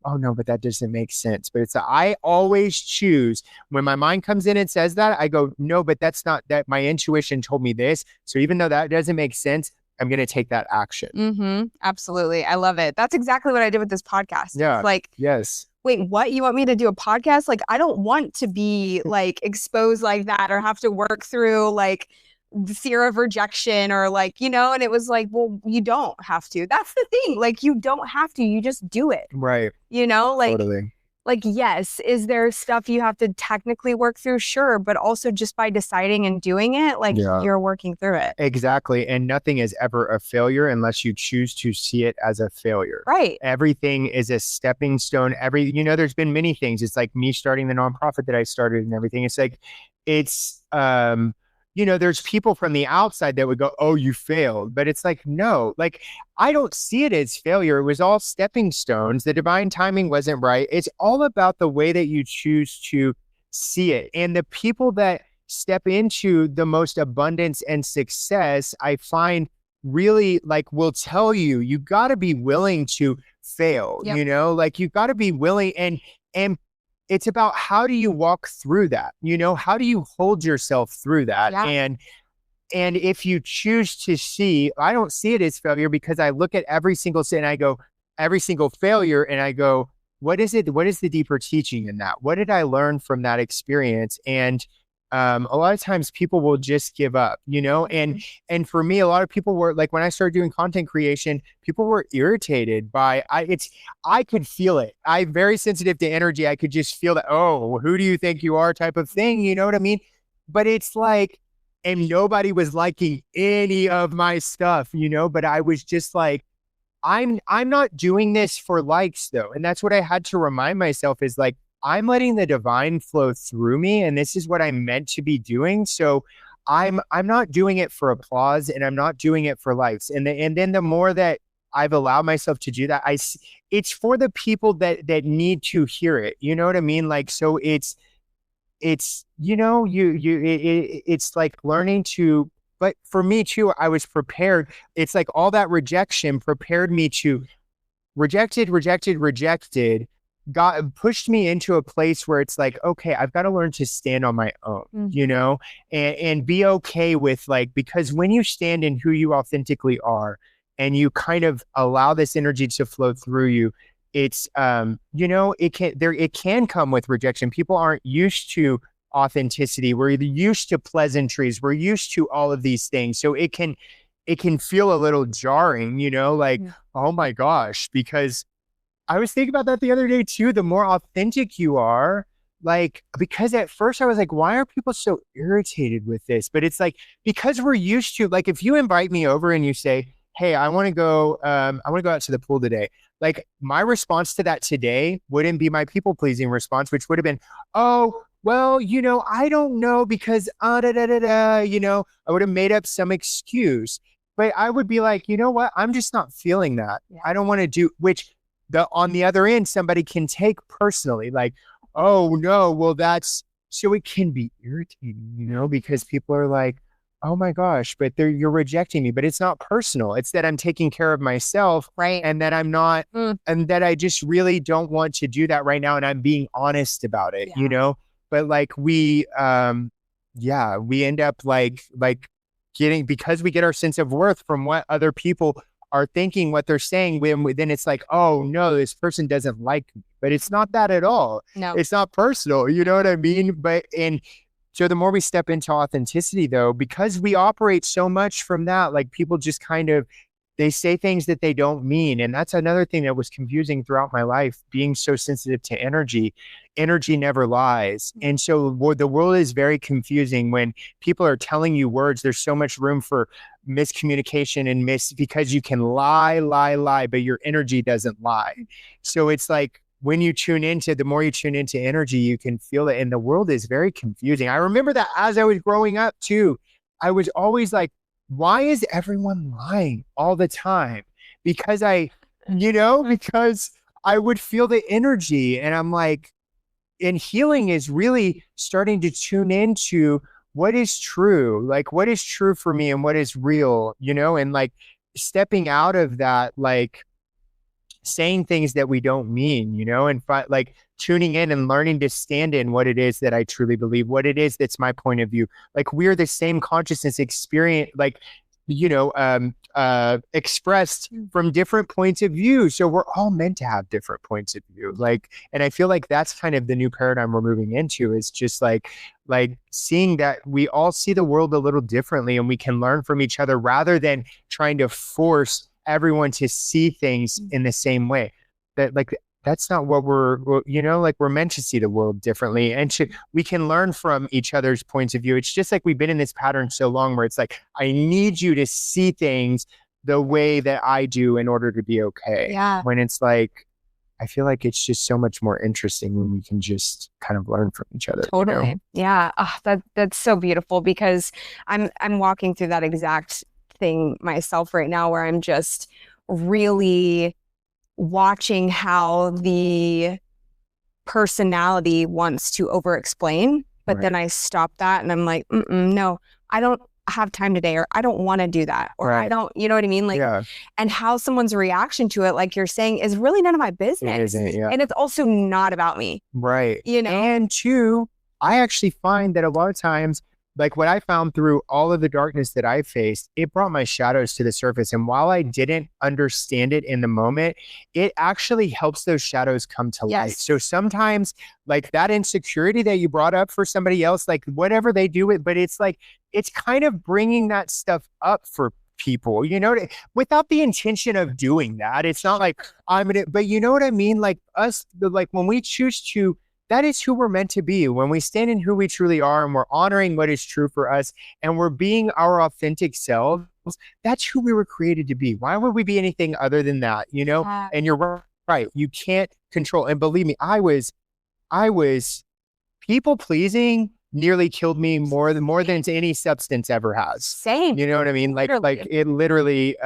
oh no, but that doesn't make sense. But I always choose when my mind comes in and says that, I go, no, but that's not that. My intuition told me this. So even though that doesn't make sense, I'm going to take that action. Absolutely. I love it. That's exactly what I did with this podcast. Yeah. Yes. Wait, what? You want me to do a podcast? I don't want to be exposed like that, or have to work through the fear of rejection, or and it was well, you don't have to. That's the thing. You don't have to. You just do it. Right. Totally. Yes, is there stuff you have to technically work through? Sure. But also just by deciding and doing it, you're working through it. Exactly. And nothing is ever a failure unless you choose to see it as a failure. Right. Everything is a stepping stone. There's been many things. It's me starting the nonprofit that I started and everything. It's there's people from the outside that would go, oh, you failed. But it's no, I don't see it as failure. It was all stepping stones. The divine timing wasn't right. It's all about the way that you choose to see it. And the people that step into the most abundance and success, I find really like will tell you, you got to be willing to fail, Yep. you know, like you got to be willing, and it's about how do you walk through that, you know, how do you hold yourself through that? Yeah. And if you choose to see, I don't see it as failure because I look at every single sin and I go, every single failure, and I go, what is it? What is the deeper teaching in that? What did I learn from that experience? And a lot of times people will just give up, you know, and for me, a lot of people were like, when I started doing content creation, people were irritated by I could feel it. I'm very sensitive to energy. I could just feel that, oh, who do you think you are type of thing. You know what I mean? But it's like, and nobody was liking any of my stuff, you know, but I was just like, I'm not doing this for likes though. And that's what I had to remind myself is like, I'm letting the divine flow through me, and this is what I'm meant to be doing. So I'm not doing it for applause, and I'm not doing it for likes. And then the more that I've allowed myself to do that, it's for the people that need to hear it. You know what I mean? Like, so it's you know, it's like learning to, but for me too, I was prepared. It's like all that rejection prepared me to rejected, pushed me into a place where it's like, okay, I've got to learn to stand on my own, you know, and be okay with like, because when you stand in who you authentically are and you kind of allow this energy to flow through you, it's, you know, it can come with rejection. People aren't used to authenticity. We're used to pleasantries. We're used to all of these things. So it can feel a little jarring, you know, like, oh my gosh, because I was thinking about that the other day too. The more authentic you are, like, because at first I was like, why are people so irritated with this? But it's like, because we're used to, like, if you invite me over and you say, hey, I want to go out to the pool today. Like, my response to that today wouldn't be my people pleasing response, which would have been, oh, well, you know, I don't know because, you know, I would have made up some excuse, but I would be like, you know what? I'm just not feeling that. Yeah. I don't want to do, which on the other end, somebody can take personally, like, oh no, well so it can be irritating, you know, because people are like, oh my gosh, but you're rejecting me, but it's not personal. It's that I'm taking care of myself, right? And that I'm not, and that I just really don't want to do that right now. And I'm being honest about it, you know, but like we end up like getting, because we get our sense of worth from what other people are thinking, what they're saying, then it's like, oh no, this person doesn't like me, but it's not that at all. No, it's not personal. You know what I mean? But, and so the more we step into authenticity though, because we operate so much from that, like people just kind of, they say things that they don't mean. And that's another thing that was confusing throughout my life, being so sensitive to energy. Energy never lies. And so the world is very confusing when people are telling you words. There's so much room for miscommunication and because you can lie, but your energy doesn't lie. So it's like, when you the more you tune into energy, you can feel it. And the world is very confusing. I remember that as I was growing up too, I was always like, why is everyone lying all the time? Because because I would feel the energy, and I'm like, and healing is really starting to tune into what is true, like what is true for me and what is real, you know, and like stepping out of that, like saying things that we don't mean, you know, and like tuning in and learning to stand in what it is that I truly believe, what it is that's my point of view. Like we're the same consciousness experience, like, you know, expressed from different points of view. So we're all meant to have different points of view. Like, and I feel like that's kind of the new paradigm we're moving into, is just like seeing that we all see the world a little differently, and we can learn from each other rather than trying to force everyone to see things in the same way. That's not what you know, like we're meant to see the world differently, and we can learn from each other's points of view. It's just like we've been in this pattern so long where it's like, I need you to see things the way that I do in order to be okay. Yeah. When it's like, I feel like it's just so much more interesting when we can just kind of learn from each other. Totally. You know? Yeah. Oh, that's so beautiful, because I'm walking through that exact thing myself right now, where I'm just really watching how the personality wants to over explain, but then I stop that and I'm like, no, I don't have time today, or I don't want to do that, or I don't, you know what I mean? Like, and how someone's reaction to it, like you're saying, is really none of my business. It isn't, and it's also not about me. Right. You know? And two, I actually find that a lot of times, like what I found through all of the darkness that I faced, it brought my shadows to the surface. And while I didn't understand it in the moment, it actually helps those shadows come to light. So sometimes like that insecurity that you brought up for somebody else, like whatever they do it, but it's like, it's kind of bringing that stuff up for people, you know, without the intention of doing that. It's not like but you know what I mean? Like us, like when we choose to, that is who we're meant to be. When we stand in who we truly are and we're honoring what is true for us and we're being our authentic selves, that's who we were created to be. Why would we be anything other than that? You know? And you're right. You can't control. And believe me, I was people pleasing nearly killed me more than any substance ever has. Same. You know what I mean? Like it literally,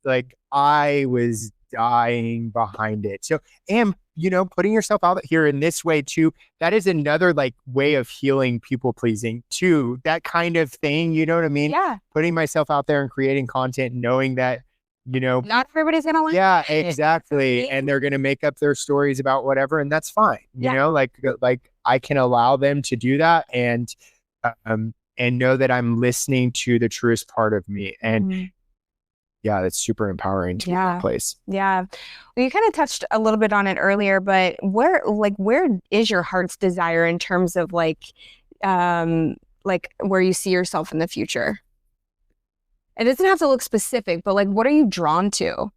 like I was dying behind it. So, and you know, putting yourself out here in this way too, that is another like way of healing people pleasing too. That kind of thing, you know what I mean? Yeah. Putting myself out there and creating content, knowing that, you know, not everybody's gonna like it. Exactly. And they're gonna make up their stories about whatever, and that's fine. You know, like I can allow them to do that and know that I'm listening to the truest part of me. And that's super empowering to be in that place. Yeah. Well, you kind of touched a little bit on it earlier, but where is your heart's desire in terms of like where you see yourself in the future? It doesn't have to look specific, but like, what are you drawn to?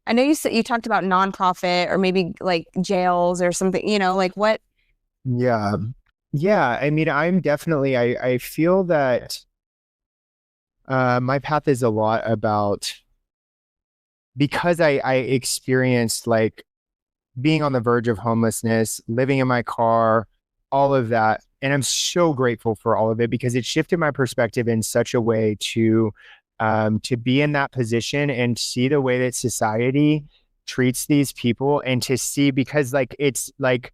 I know you talked about nonprofit or maybe like jails or something, you know, like what? Yeah. I mean, I'm definitely, I feel that my path is a lot about, because I experienced like being on the verge of homelessness, living in my car, all of that. And I'm so grateful for all of it because it shifted my perspective in such a way to be in that position and see the way that society treats these people, and to see, because like, it's like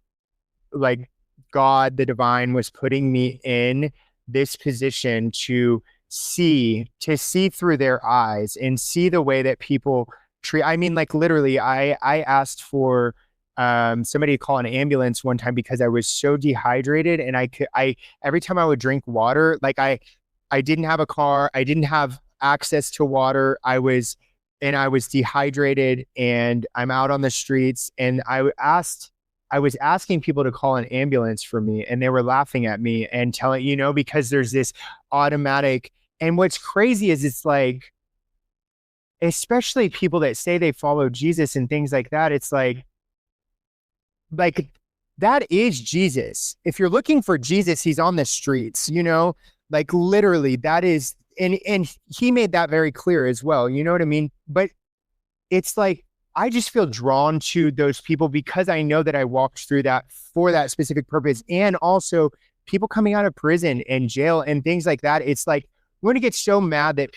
God, the divine, was putting me in this position to see through their eyes and see the way that people treat. I mean, like literally, I asked for somebody to call an ambulance one time because I was so dehydrated, and I every time I would drink water, like I didn't have a car, I didn't have access to water, I was dehydrated, and I'm out on the streets, and I was asking people to call an ambulance for me, and they were laughing at me and telling, you know, because there's this automatic. And what's crazy is it's like, especially people that say they follow Jesus and things like that, it's like that is Jesus. If you're looking for Jesus, he's on the streets, you know, like literally that is, and he made that very clear as well. You know what I mean? But it's like, I just feel drawn to those people because I know that I walked through that for that specific purpose. And also people coming out of prison and jail and things like that. It's like, we're going to get so mad that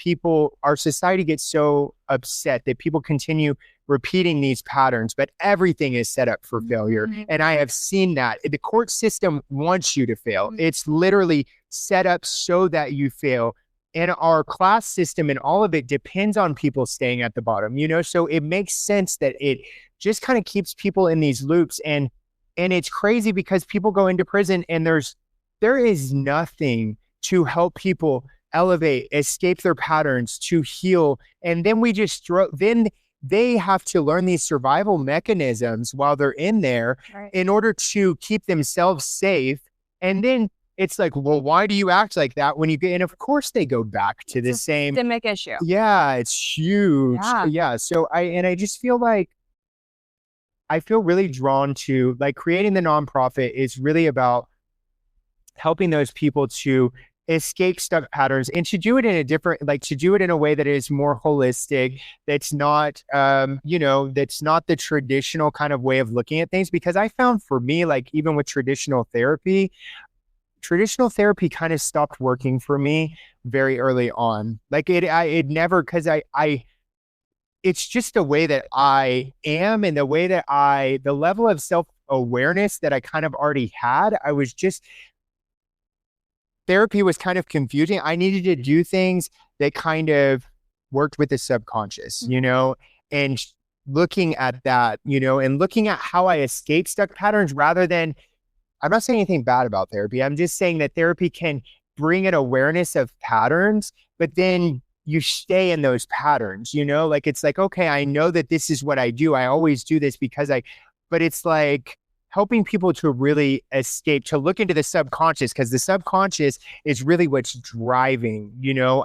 our society gets so upset that people continue repeating these patterns, but everything is set up for failure. And I have seen that. The court system wants you to fail. It's literally set up so that you fail. And our class system and all of it depends on people staying at the bottom, you know? So it makes sense that it just kind of keeps people in these loops. And it's crazy because people go into prison and there is nothing to help people elevate, escape their patterns, to heal. And then then they have to learn these survival mechanisms while they're in there in order to keep themselves safe. And then it's like, well, why do you act like that when you get, and of course they go back to the same systemic issue. Yeah, it's huge. Yeah. So I just feel like I feel really drawn to like creating the nonprofit is really about helping those people to escape stuck patterns and to do it in a different, like to do it in a way that is more holistic. That's not, that's not the traditional kind of way of looking at things. Because I found for me, like even with traditional therapy kind of stopped working for me very early on. Like it never, cause it's just the way that I am and the way that the level of self-awareness that I kind of already had. I was just therapy was kind of confusing. I needed to do things that kind of worked with the subconscious, and looking at that, and looking at how I escape stuck patterns rather than, I'm not saying anything bad about therapy. I'm just saying that therapy can bring an awareness of patterns, but then you stay in those patterns, like, it's like, okay, I know that this is what I do. I always do this but it's like helping people to really escape, to look into the subconscious, because the subconscious is really what's driving,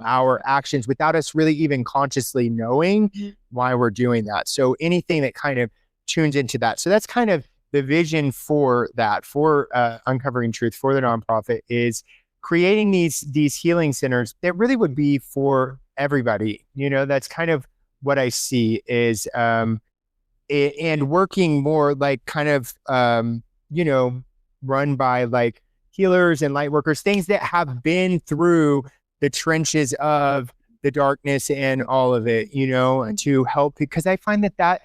our actions without us really even consciously knowing why we're doing that. So anything that kind of tunes into that. So that's kind of the vision for that, for Uncovering Truth, for the nonprofit, is creating these healing centers that really would be for everybody. That's kind of what I see is, and working more like kind of, run by like healers and light workers, things that have been through the trenches of the darkness and all of it, to help, because I find that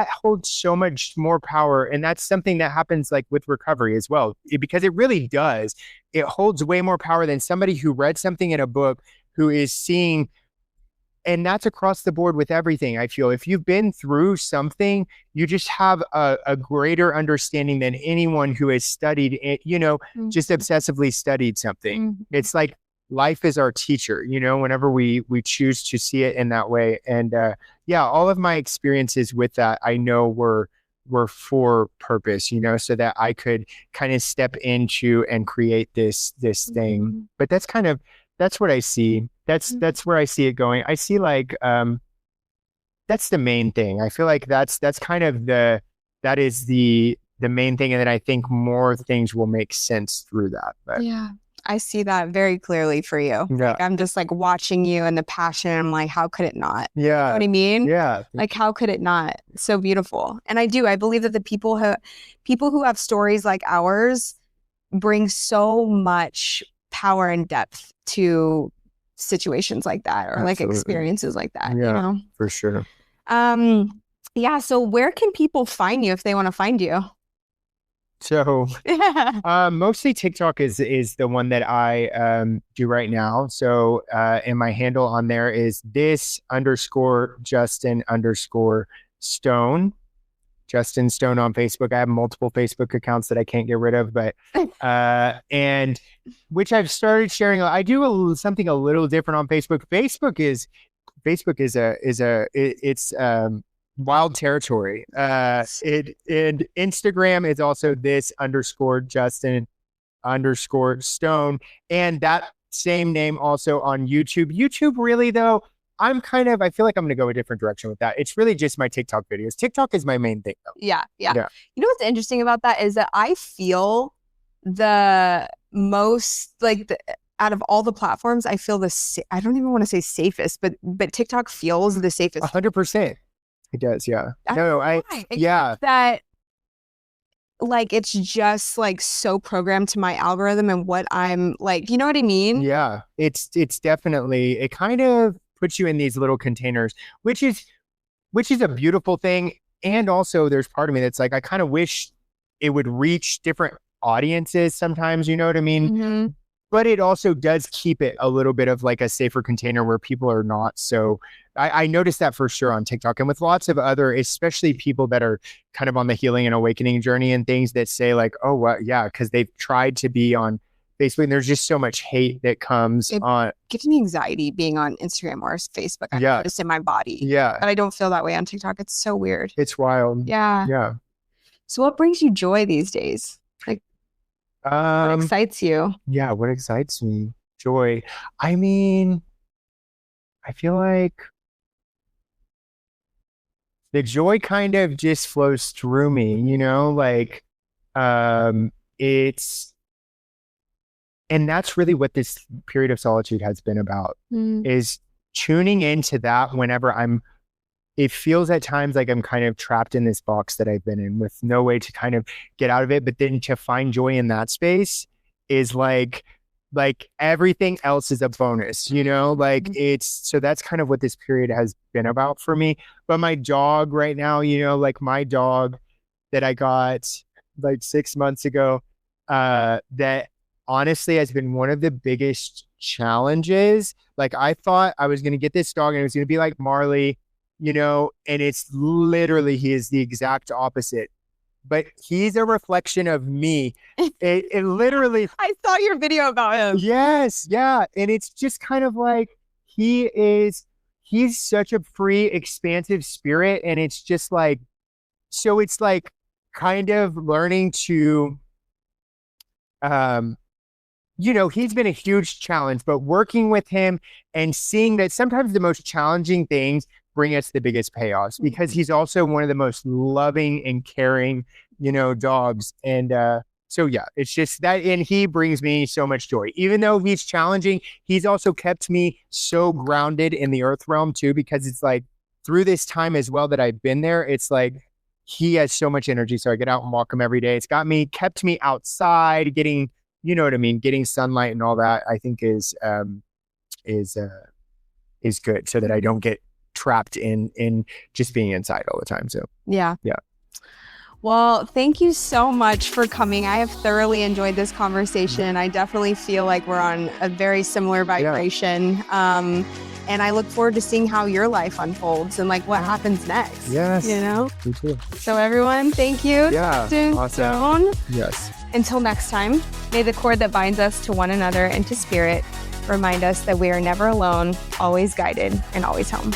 holds so much more power. And that's something that happens like with recovery as well, because it really does. It holds way more power than somebody who read something in a book, who is seeing. And that's across the board with everything. I feel if you've been through something, you just have a greater understanding than anyone who has studied it, just obsessively studied something. It's like life is our teacher, whenever we choose to see it in that way. And all of my experiences with that, I know were for purpose, so that I could kind of step into and create this thing. But that's what I see. That's where I see it going. I see like, that's the main thing. I feel like that's kind of that is the main thing. And then I think more things will make sense through that. But yeah, I see that very clearly for you. Yeah. Like, I'm just like watching you and the passion. I'm like, how could it not? Yeah. You know what I mean? Yeah. Like, how could it not? So beautiful. And I believe that the people who have stories like ours bring so much power and depth to situations like that, or like experiences like that. Yeah, for sure. So where can people find you if they want to find you? So mostly TikTok is the one that I do right now. So and my handle on there is this_Justin_Stone. Justin Stone on Facebook. I have multiple Facebook accounts that I can't get rid of, but and which I've started sharing. I do something a little different on Facebook. Facebook is it's wild territory. And Instagram is also this_Justin_Stone, and that same name also on YouTube. YouTube, really though, I feel like I'm going to go a different direction with that. It's really just my TikTok videos. TikTok is my main thing though. Yeah. You know what's interesting about that is that I feel the most out of all the platforms, I feel I don't even want to say safest, but TikTok feels the safest. 100%. It does. Yeah. That like, it's just like so programmed to my algorithm and what I'm like, you know what I mean? Yeah. It's definitely, it kind of puts you in these little containers, which is a beautiful thing. And also there's part of me that's like, I kind of wish it would reach different audiences sometimes, you know what I mean? Mm-hmm. But it also does keep it a little bit of like a safer container where people are not. So I noticed that for sure on TikTok, and with lots of other, especially people that are kind of on the healing and awakening journey and things that say like, oh, well, yeah, because they've tried to be on Facebook, and there's just so much hate that comes on. It gives me anxiety being on Instagram or Facebook. I noticed in my body. Yeah. But I don't feel that way on TikTok. It's so weird. It's wild. Yeah. Yeah. So what brings you joy these days? Like, what excites you? Yeah. What excites me? Joy. I mean, I feel like the joy kind of just flows through me, like, and that's really what this period of solitude has been about, is tuning into that whenever it feels at times like I'm kind of trapped in this box that I've been in with no way to kind of get out of it. But then to find joy in that space is like everything else is a bonus, so that's kind of what this period has been about for me. But my dog right now, like my dog that I got like 6 months ago, that honestly has been one of the biggest challenges. Like I thought I was going to get this dog and it was going to be like Marley, and it's literally, he is the exact opposite. But he's a reflection of me. It literally. I saw your video about him. Yes. Yeah. And it's just kind of like, he's such a free, expansive spirit. And it's just like, so it's like kind of learning to, he's been a huge challenge, but working with him and seeing that sometimes the most challenging things bring us the biggest payoffs, because he's also one of the most loving and caring, dogs. And so, yeah, it's just that. And he brings me so much joy. Even though he's challenging, he's also kept me so grounded in the earth realm, too, because it's like through this time as well that I've been there, it's like he has so much energy. So I get out and walk him every day. It's kept me outside, getting, getting sunlight and all that, I think is good, so that I don't get trapped in just being inside all the time. So yeah. Well, thank you so much for coming. I have thoroughly enjoyed this conversation. I definitely feel like we're on a very similar vibration. Yeah. And I look forward to seeing how your life unfolds and like what happens next. Yes. Me too. So everyone, thank you. Yeah. Awesome. Stone. Yes. Until next time, may the cord that binds us to one another and to spirit remind us that we are never alone, always guided, and always home.